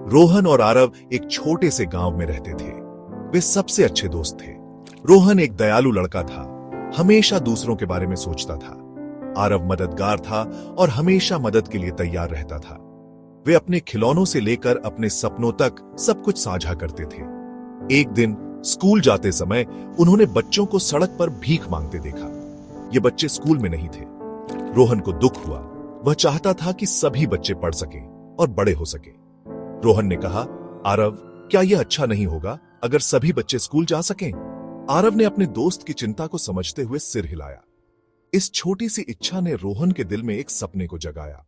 रोहन और आरव एक छोटे से गांव में रहते थे। वे सबसे अच्छे दोस्त थे। रोहन एक दयालु लड़का था, हमेशा दूसरों के बारे में सोचता था। आरव मददगार था और हमेशा मदद के लिए तैयार रहता था। वे अपने खिलौनों से लेकर अपने सपनों तक सब कुछ साझा करते थे। एक दिन स्कूल जाते समय उन्होंने बच्चों को सड़क पर भीख मांगते देखा। ये बच्चे स्कूल में नहीं थे। रोहन को दुख हुआ। वह चाहता था कि सभी बच्चे पढ़ सकें और बड़े हो सकें। रोहन ने कहा, आरव, क्या यह अच्छा नहीं होगा अगर सभी बच्चे स्कूल जा सकें? आरव ने अपने दोस्त की चिंता को समझते हुए सिर हिलाया। इस छोटी सी इच्छा ने रोहन के दिल में एक सपने को जगाया।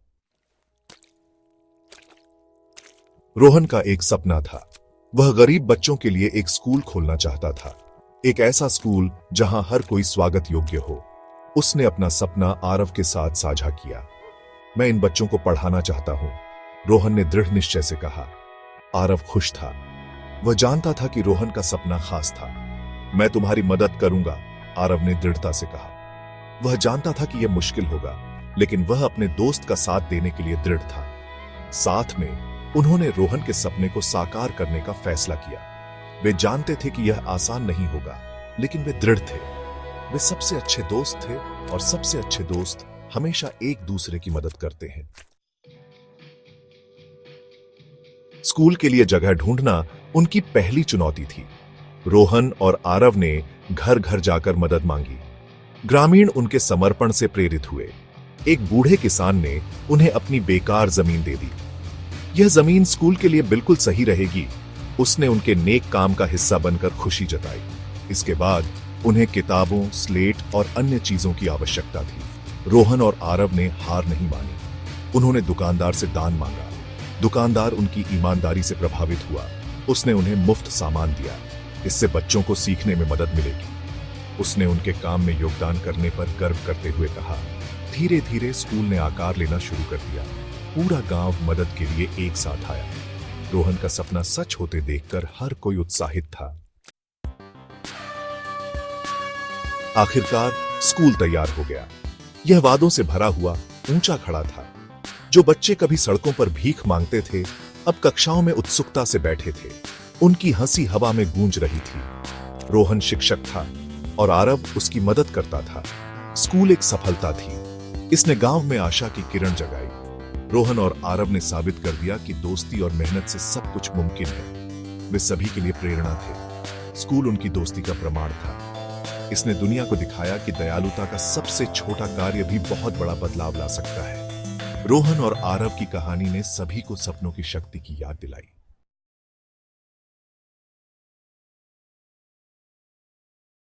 रोहन का एक सपना था। वह गरीब बच्चों के लिए एक स्कूल खोलना चाहता था, एक ऐसा स्कूल जहां हर कोई स्वागत योग्य हो। उसने अपना सपना आरव के साथ साझा किया। मैं इन बच्चों को पढ़ाना चाहता हूं, रोहन ने दृढ़ निश्चय से कहा। आरव खुश था। वह जानता था कि रोहन का सपना खास था। मैं तुम्हारी मदद करूंगा, आरव ने दृढ़ता से कहा। वह जानता था कि यह मुश्किल होगा, लेकिन वह अपने दोस्त का साथ देने के लिए दृढ़ था। साथ में उन्होंने रोहन के सपने को साकार करने का फैसला किया। वे जानते थे कि यह आसान नहीं होगा, लेकिन वे दृढ़ थे। वे सबसे अच्छे दोस्त थे और सबसे अच्छे दोस्त हमेशा एक दूसरे की मदद करते हैं। स्कूल के लिए जगह ढूंढना उनकी पहली चुनौती थी। रोहन और आरव ने घर घर जाकर मदद मांगी। ग्रामीण उनके समर्पण से प्रेरित हुए। एक बूढ़े किसान ने उन्हें अपनी बेकार जमीन दे दी। यह जमीन स्कूल के लिए बिल्कुल सही रहेगी, उसने उनके नेक काम का हिस्सा बनकर खुशी जताई। इसके बाद उन्हें किताबों, स्लेट और अन्य चीजों की आवश्यकता थी। रोहन और आरव ने हार नहीं मानी। उन्होंने दुकानदार से दान मांगा। दुकानदार उनकी ईमानदारी से प्रभावित हुआ। उसने उन्हें मुफ्त सामान दिया। इससे बच्चों को सीखने में मदद मिलेगी। उसने उनके काम में योगदान करने पर गर्व करते हुए कहा। धीरे धीरे स्कूल ने आकार लेना शुरू कर दिया। पूरा गांव मदद के लिए एक साथ आया। रोहन का सपना सच होते देखकर हर कोई उत्साहित था। आखिरकार स्कूल तैयार हो गया। यह वादों से भरा हुआ, ऊंचा खड़ा था। जो बच्चे कभी सड़कों पर भीख मांगते थे, अब कक्षाओं में उत्सुकता से बैठे थे। उनकी हंसी हवा में गूंज रही थी। रोहन शिक्षक था और आरव उसकी मदद करता था। स्कूल एक सफलता थी। इसने गांव में आशा की किरण जगाई। रोहन और आरव ने साबित कर दिया कि दोस्ती और मेहनत से सब कुछ मुमकिन है। वे सभी के लिए प्रेरणा थे। स्कूल उनकी दोस्ती का प्रमाण था। इसने दुनिया को दिखाया कि दयालुता का सबसे छोटा कार्य भी बहुत बड़ा बदलाव ला सकता है। रोहन और आरव की कहानी ने सभी को सपनों की शक्ति की याद दिलाई।